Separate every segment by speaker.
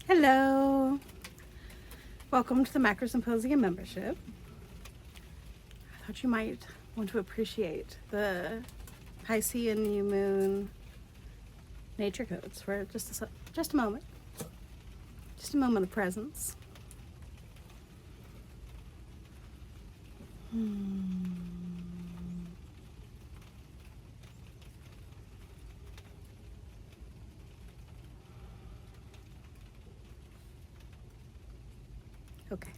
Speaker 1: Hello. Welcome to the Macro Symposium membership. I thought you might want to appreciate the Piscean new moon nature codes for just a moment. Just a moment of presence. Okay.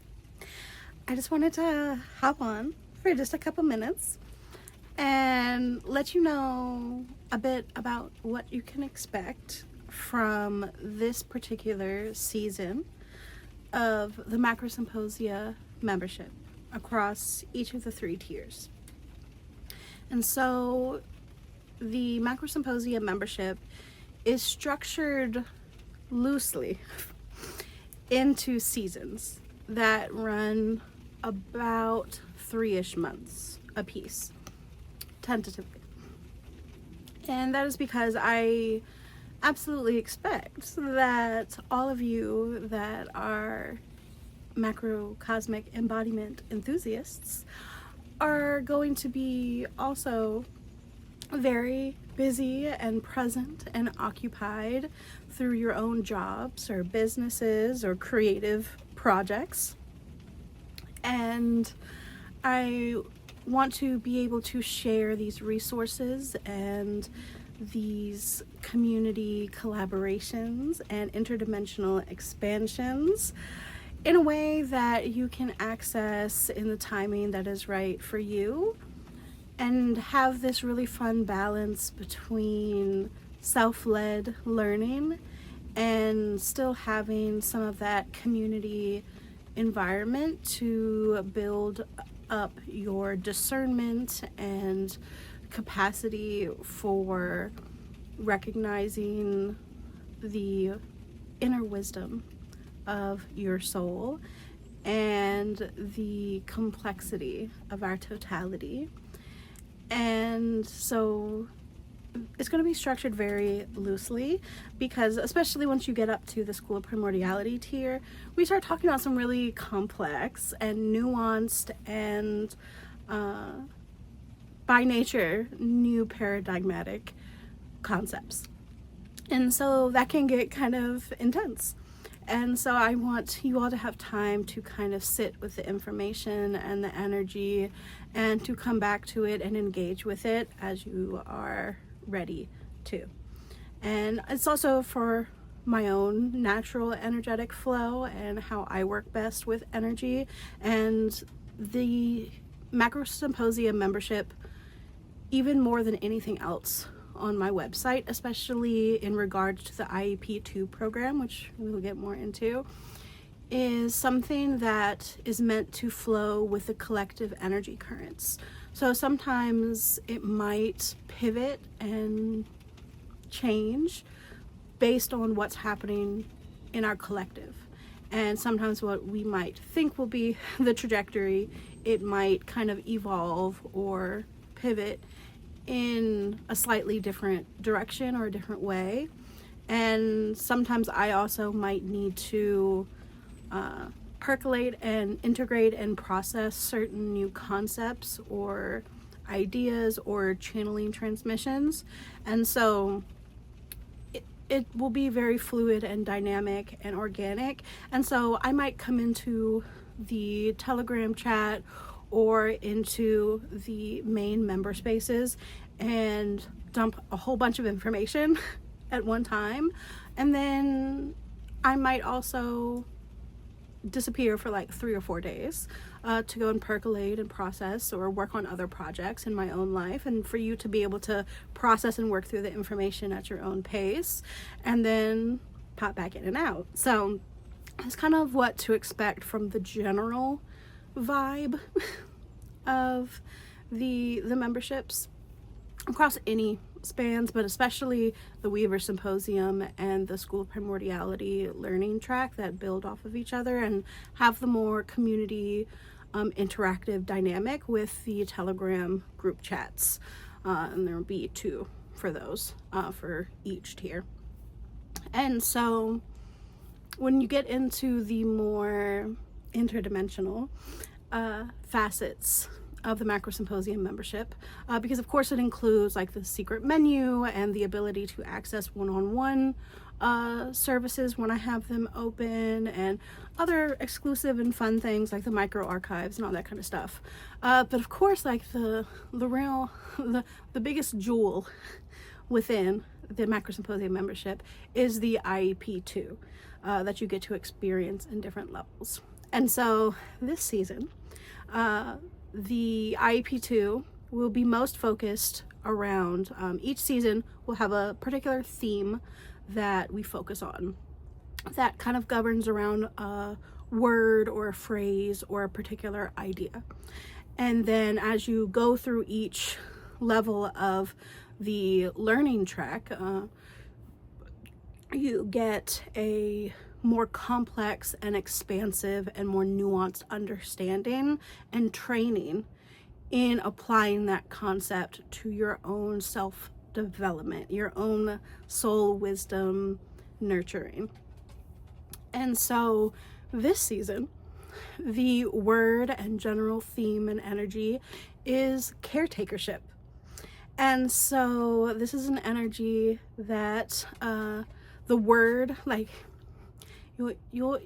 Speaker 1: I just wanted to hop on for just a couple minutes and let you know a bit about what you can expect from this particular season of the Macro Symposia membership across each of the 3 tiers. And so the Macro Symposia membership is structured loosely into seasons that run about 3-ish months a piece, tentatively. And that is because I absolutely expect that all of you that are macrocosmic embodiment enthusiasts are going to be also very busy and present and occupied through your own jobs or businesses or creative projects. And I want to be able to share these resources and these community collaborations and interdimensional expansions in a way that you can access in the timing that is right for you, and have this really fun balance between self-led learning and still having some of that community environment to build up your discernment and capacity for recognizing the inner wisdom of your soul and the complexity of our totality. And so it's going to be structured very loosely because, especially once you get up to the School of Primordiality tier, we start talking about some really complex and nuanced and by nature new paradigmatic concepts. And so that can get kind of intense. And so I want you all to have time to kind of sit with the information and the energy and to come back to it and engage with it as you are ready to. And it's also for my own natural energetic flow and how I work best with energy. And the Macro Symposium membership, even more than anything else on my website, especially in regards to the IEP2 program, which we will get more into, is something that is meant to flow with the collective energy currents. So sometimes it might pivot and change based on what's happening in our collective. And sometimes what we might think will be the trajectory, it might kind of evolve or pivot in a slightly different direction or a different way. And sometimes I also might need to percolate and integrate and process certain new concepts or ideas or channeling transmissions. And so it will be very fluid and dynamic and organic. And so I might come into the Telegram chat or into the main member spaces and dump a whole bunch of information at one time. And then I might also disappear for like 3 or 4 days to go and percolate and process or work on other projects in my own life, and for you to be able to process and work through the information at your own pace and then pop back in and out. So that's kind of what to expect from the general vibe of the memberships across any spans, but especially the Weaver Symposium and the School of Primordiality learning track that build off of each other and have the more community interactive dynamic with the Telegram group chats. And there will be 2 for those for each tier. And so when you get into the more interdimensional facets of the Macro Symposium membership, because of course it includes like the secret menu and the ability to access one-on-one services when I have them open, and other exclusive and fun things like the micro archives and all that kind of stuff. But of course, like the biggest jewel within the Macro Symposium membership is the IEP2 that you get to experience in different levels. And so this season, the IEP2 will be most focused around, each season will have a particular theme that we focus on that kind of governs around a word or a phrase or a particular idea. And then as you go through each level of the learning track, you get a more complex and expansive and more nuanced understanding and training in applying that concept to your own self-development, your own soul wisdom nurturing. And so this season, the word and general theme and energy is caretakership. And so this is an energy that the word, like, you'll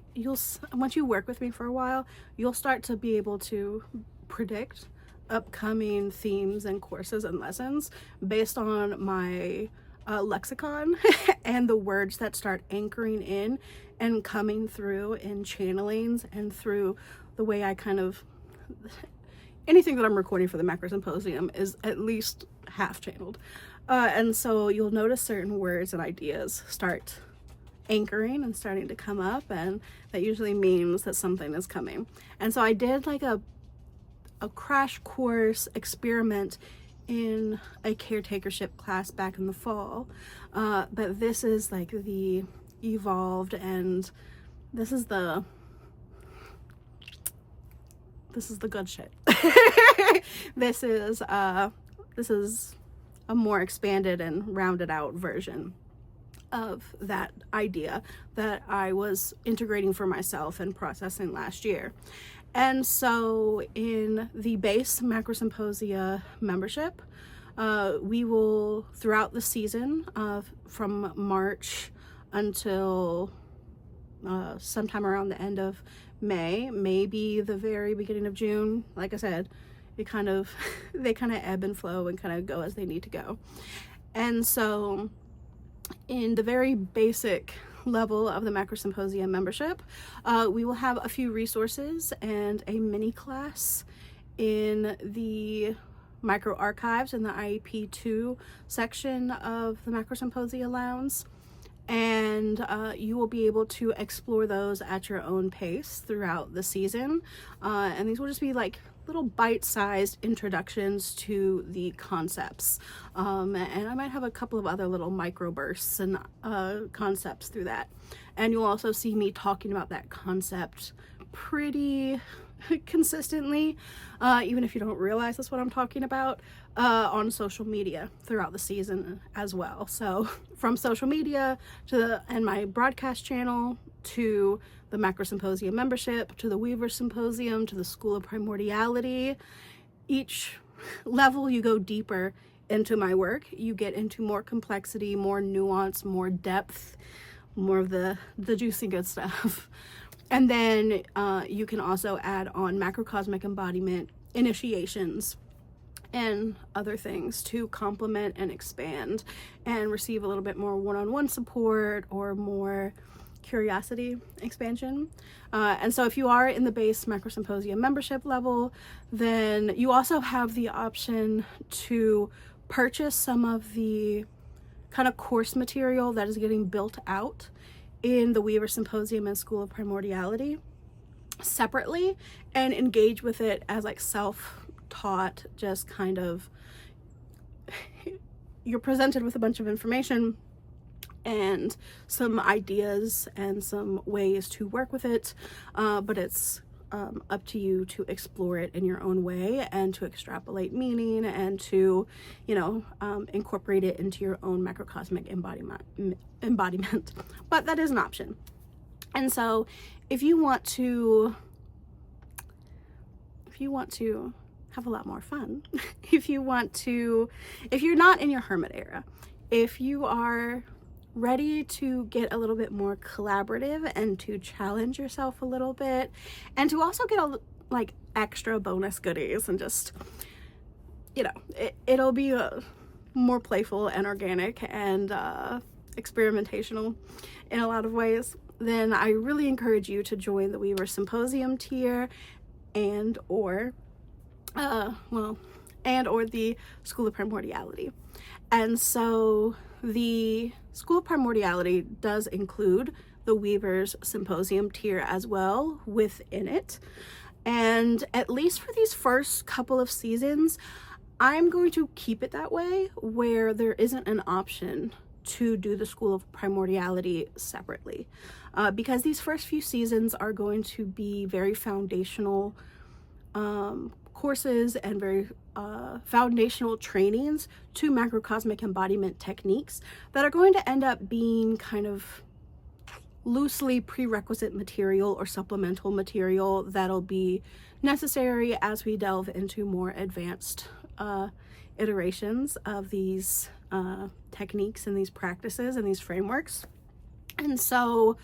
Speaker 1: once you work with me for a while, you'll start to be able to predict upcoming themes and courses and lessons based on my lexicon and the words that start anchoring in and coming through in channelings and through the way I kind of, anything that I'm recording for the Macro Symposium is at least half channeled. And so you'll notice certain words and ideas start anchoring and starting to come up, and that usually means that something is coming. And so I did like a crash course experiment in a caretakership class back in the fall, but this is like the evolved, and this is the good shit. This is a more expanded and rounded out version of that idea that I was integrating for myself and processing last year. And so in the base Macro Symposia membership, we will, throughout the season, from March until sometime around the end of May, maybe the very beginning of June, like I said, they kind of ebb and flow and kind of go as they need to go. And so in the very basic level of the Macro Symposium membership, we will have a few resources and a mini class in the micro archives in the IEP2 section of the Macro Symposia Lounge. And you will be able to explore those at your own pace throughout the season. And these will just be like little bite-sized introductions to the concepts. And I might have a couple of other little micro bursts and concepts through that. And you'll also see me talking about that concept pretty consistently, even if you don't realize that's what I'm talking about, on social media throughout the season as well. So from social media and my broadcast channel, to the Macro Symposium membership, to the Weaver Symposium, to the School of Primordiality, each level you go deeper into my work, you get into more complexity, more nuance, more depth, more of the juicy good stuff. And then you can also add on macrocosmic embodiment initiations and other things to complement and expand and receive a little bit more one-on-one support or more curiosity expansion. And so if you are in the base Macro Symposium membership level, then you also have the option to purchase some of the kind of course material that is getting built out in the Weaver Symposium and School of Primordiality separately and engage with it as like self-taught, just kind of, you're presented with a bunch of information and some ideas and some ways to work with it, but it's up to you to explore it in your own way and to extrapolate meaning and to, incorporate it into your own macrocosmic embodiment. But that is an option. And so if you want to have a lot more fun, if you're not in your hermit era, if you are ready to get a little bit more collaborative and to challenge yourself a little bit, and to also get like extra bonus goodies, and just, you know, it'll be more playful and organic and experimentational in a lot of ways, then I really encourage you to join the Weaver Symposium tier and or the School of Primordiality. And so the School of Primordiality does include the Weaver's Symposium tier as well within it. And at least for these first couple of seasons, I'm going to keep it that way, where there isn't an option to do the School of Primordiality separately, because these first few seasons are going to be very foundational courses and very foundational trainings to macrocosmic embodiment techniques that are going to end up being kind of loosely prerequisite material or supplemental material that'll be necessary as we delve into more advanced iterations of these techniques and these practices and these frameworks. And so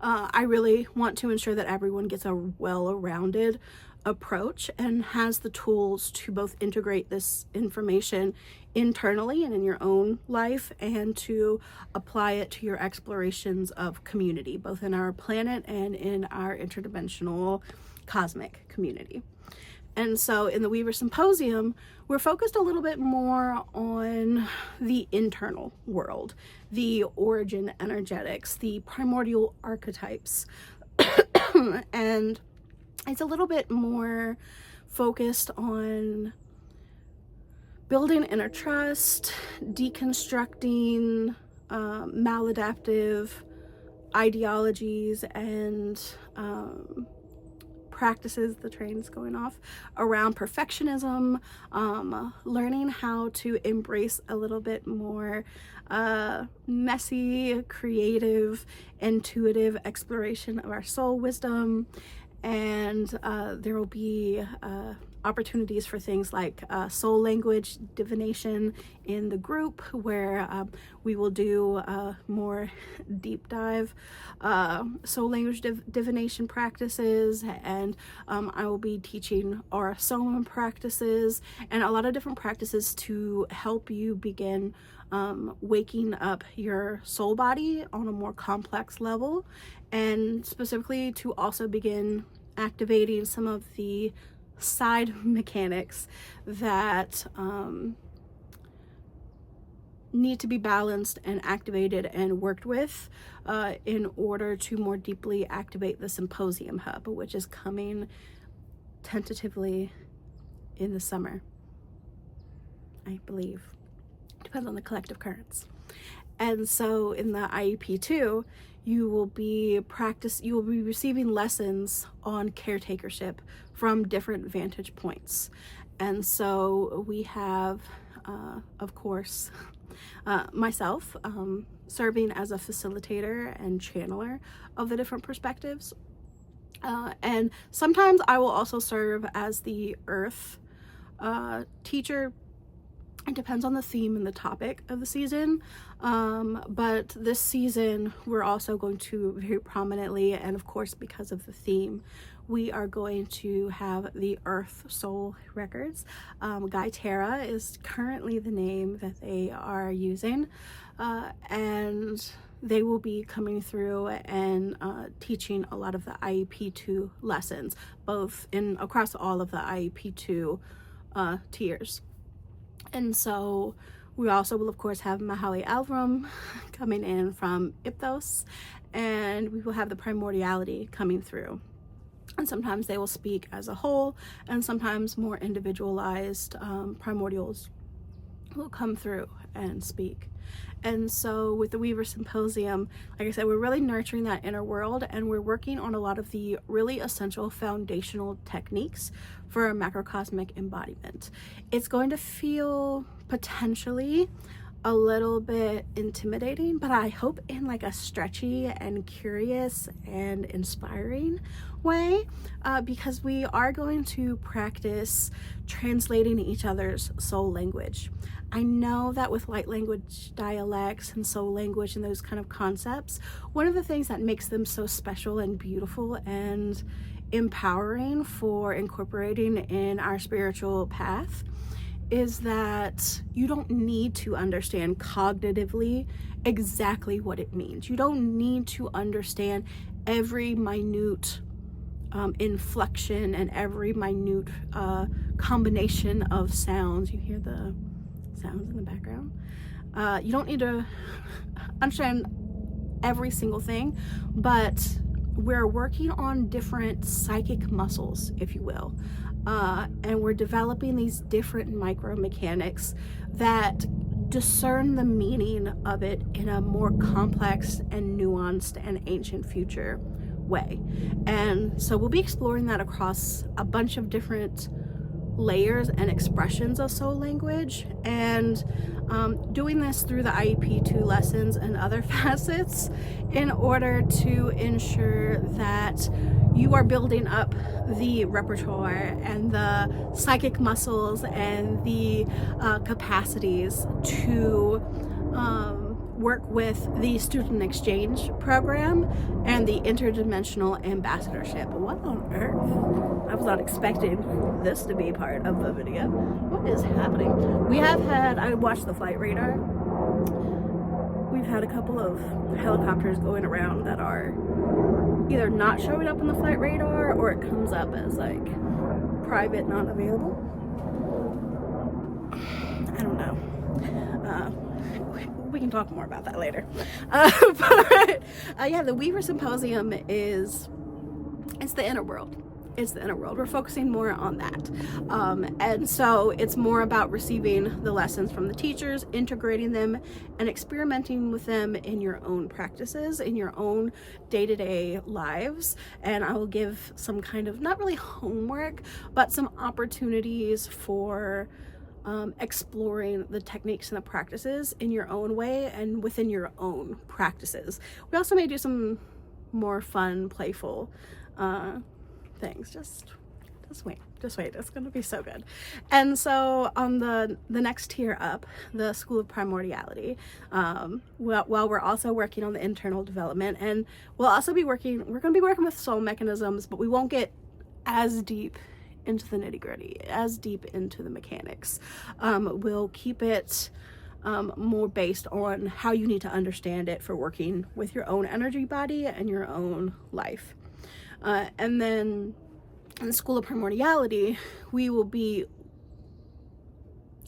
Speaker 1: I really want to ensure that everyone gets a well-rounded approach and has the tools to both integrate this information internally and in your own life, and to apply it to your explorations of community, both in our planet and in our interdimensional cosmic community. And so in the Weaver Symposium, we're focused a little bit more on the internal world, the origin energetics, the primordial archetypes, and it's a little bit more focused on building inner trust, deconstructing maladaptive ideologies and practices. The train's going off around perfectionism, learning how to embrace a little bit more messy, creative, intuitive exploration of our soul wisdom. And there will be opportunities for things like soul language divination in the group, where we will do more deep dive soul language divination practices, and I will be teaching aura soma practices and a lot of different practices to help you begin waking up your soul body on a more complex level, and specifically to also begin activating some of the side mechanics that need to be balanced and activated and worked with in order to more deeply activate the Symposium Hub, which is coming tentatively in the summer, I believe. Depends on the collective currents. And so in the IEP2, you will be receiving lessons on caretakership from different vantage points. And so we have, of course, myself serving as a facilitator and channeler of the different perspectives. And sometimes I will also serve as the earth teacher. It depends on the theme and the topic of the season, but this season we're also going to very prominently, and of course because of the theme, we are going to have the Earth Soul Records. Gaitera is currently the name that they are using, and they will be coming through and teaching a lot of the IEP2 lessons, both across all of the IEP2 tiers. And so we also will, of course, have Mahali Alvrum coming in from Ipthos, and we will have the Primordiality coming through. And sometimes they will speak as a whole, and sometimes more individualized primordials will come through and speak. And so with the Weaver Symposium, like I said, we're really nurturing that inner world, and we're working on a lot of the really essential foundational techniques for macrocosmic embodiment. It's going to feel potentially a little bit intimidating, but I hope in like a stretchy and curious and inspiring way, because we are going to practice translating each other's soul language. I know that with light language dialects and soul language and those kind of concepts, one of the things that makes them so special and beautiful and empowering for incorporating in our spiritual path is that you don't need to understand cognitively exactly what it means. You don't need to understand every minute inflection and every minute combination of sounds. You hear the sounds in the background. You don't need to understand every single thing, but we're working on different psychic muscles, if you will. And we're developing these different micromechanics that discern the meaning of it in a more complex and nuanced and ancient future way. And so we'll be exploring that across a bunch of different layers and expressions of soul language, and doing this through the IEP 2 lessons and other facets in order to ensure that you are building up the repertoire and the psychic muscles and the capacities to work with the student exchange program and the interdimensional ambassadorship. What on earth? I was not expecting this to be part of the video. What is happening? We have had, I watched the flight radar. We've had a couple of helicopters going around that are either not showing up in the flight radar or it comes up as like private, not available. I don't know. We can talk more about that later. Yeah, the Weaver Symposium it's the inner world. It's the inner world. We're focusing more on that. And so it's more about receiving the lessons from the teachers, integrating them, and experimenting with them in your own practices, in your own day-to-day lives. And I will give some kind of, not really homework, but some opportunities for exploring the techniques and the practices in your own way and within your own practices. We also may do some more fun, playful things. Just wait. It's going to be so good. And so on the next tier up, the School of Primordiality, while we're also working on the internal development, and we're going to be working with soul mechanisms, but we won't get as deep into the nitty-gritty, as deep into the mechanics. We'll keep it more based on how you need to understand it for working with your own energy body and your own life. And then in the School of Primordiality, we will be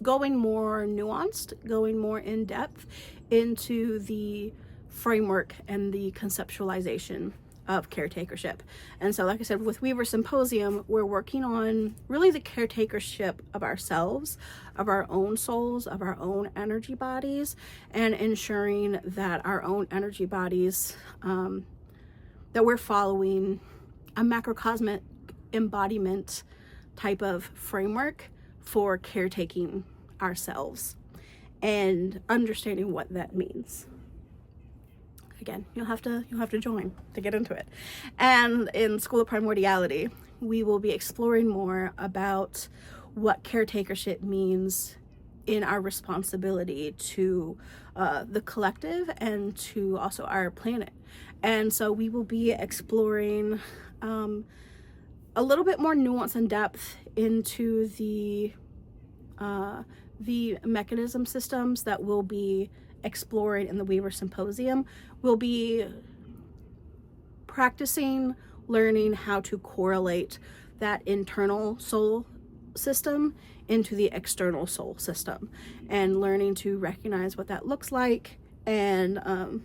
Speaker 1: going more nuanced, going more in depth into the framework and the conceptualization of caretakership. And so, like I said, with Weaver Symposium, we're working on really the caretakership of ourselves, of our own souls, of our own energy bodies, and ensuring that our own energy bodies, that we're following a macrocosmic embodiment type of framework for caretaking ourselves and understanding what that means. Again, you'll have to join to get into it. And in School of Primordiality, we will be exploring more about what caretakership means in our responsibility to the collective and to also our planet. And so we will be exploring a little bit more nuance and depth into the mechanism systems that we'll be exploring in the Weaver Symposium. We'll be practicing learning how to correlate that internal soul system into the external soul system, and learning to recognize what that looks like, and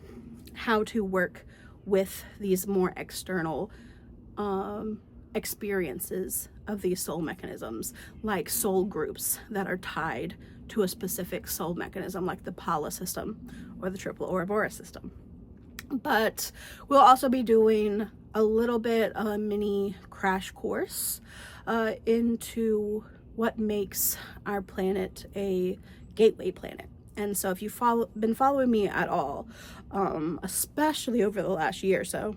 Speaker 1: how to work with these more external experiences of these soul mechanisms, like soul groups that are tied to a specific soul mechanism, like the Pala system or the Triple Ouroboros system. But we'll also be doing a little bit of a mini crash course into what makes our planet a gateway planet. And so if you've been following me at all, especially over the last year or so,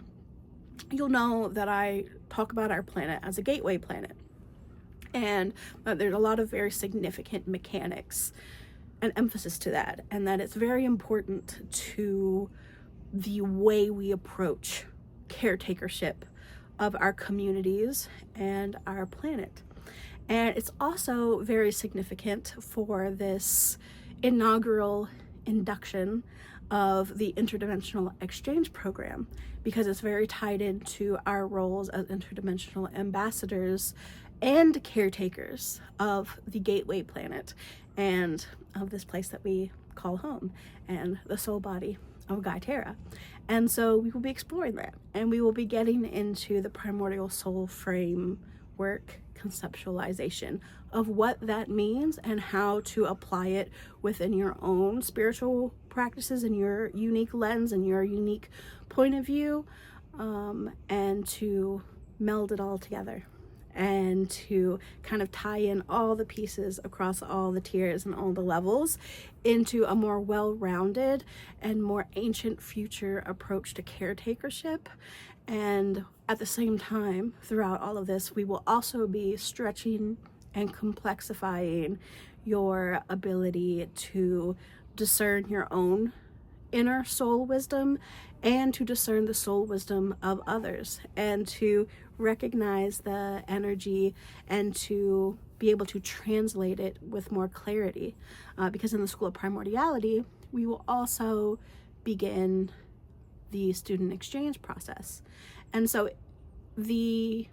Speaker 1: you'll know that I talk about our planet as a gateway planet. And there's a lot of very significant mechanics and emphasis to that, and that it's very important to the way we approach caretakership of our communities and our planet. And it's also very significant for this inaugural induction of the interdimensional exchange program, because it's very tied into our roles as interdimensional ambassadors and caretakers of the gateway planet and of this place that we call home and the soul body of Gaia. And so we will be exploring that, and we will be getting into the primordial soul framework conceptualization of what that means and how to apply it within your own spiritual practices and your unique lens and your unique point of view, and to meld it all together and to kind of tie in all the pieces across all the tiers and all the levels into a more well-rounded and more ancient future approach to caretakership. And at the same time, throughout all of this, we will also be stretching and complexifying your ability to discern your own inner soul wisdom and to discern the soul wisdom of others, and to recognize the energy and to be able to translate it with more clarity. Because in the School of Primordiality, we will also begin the student exchange process. And so the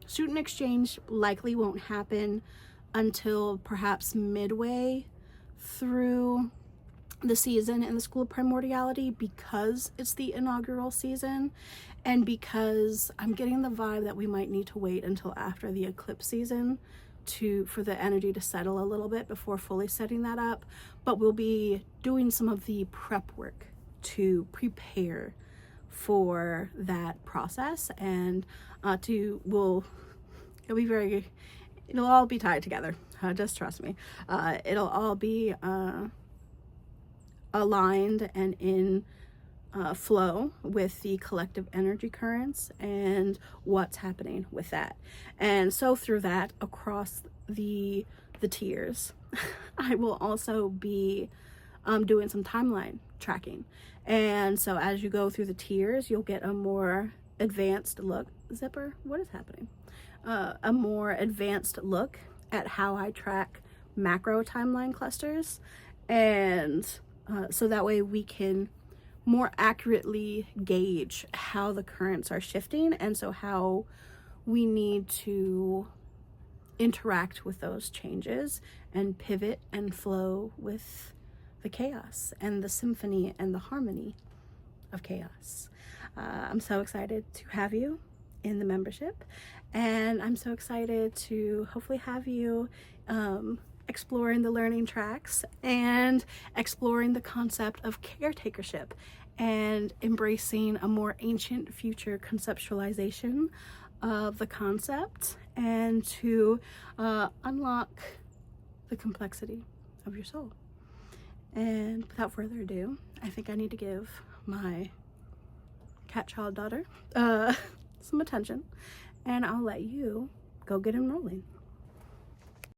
Speaker 1: student exchange likely won't happen until perhaps midway through the season in the School of Primordiality, because it's the inaugural season, and because I'm getting the vibe that we might need to wait until after the eclipse season for the energy to settle a little bit before fully setting that up. But we'll be doing some of the prep work to prepare for that process, and it'll all be tied together. Just trust me. It'll all be aligned and in flow with the collective energy currents and what's happening with that. And so through that, across the tiers, I will also be doing some timeline tracking. And so as you go through the tiers, you'll get a more advanced look. Zipper, what is happening? A more advanced look at how I track macro timeline clusters, and so that way we can more accurately gauge how the currents are shifting, and so how we need to interact with those changes and pivot and flow with the chaos and the symphony and the harmony of chaos. I'm so excited to have you in the membership, and I'm so excited to hopefully have you exploring the learning tracks and exploring the concept of caretakership and embracing a more ancient future conceptualization of the concept, and to unlock the complexity of your soul. And without further ado, I think I need to give my cat child daughter some attention, and I'll let you go get enrolling.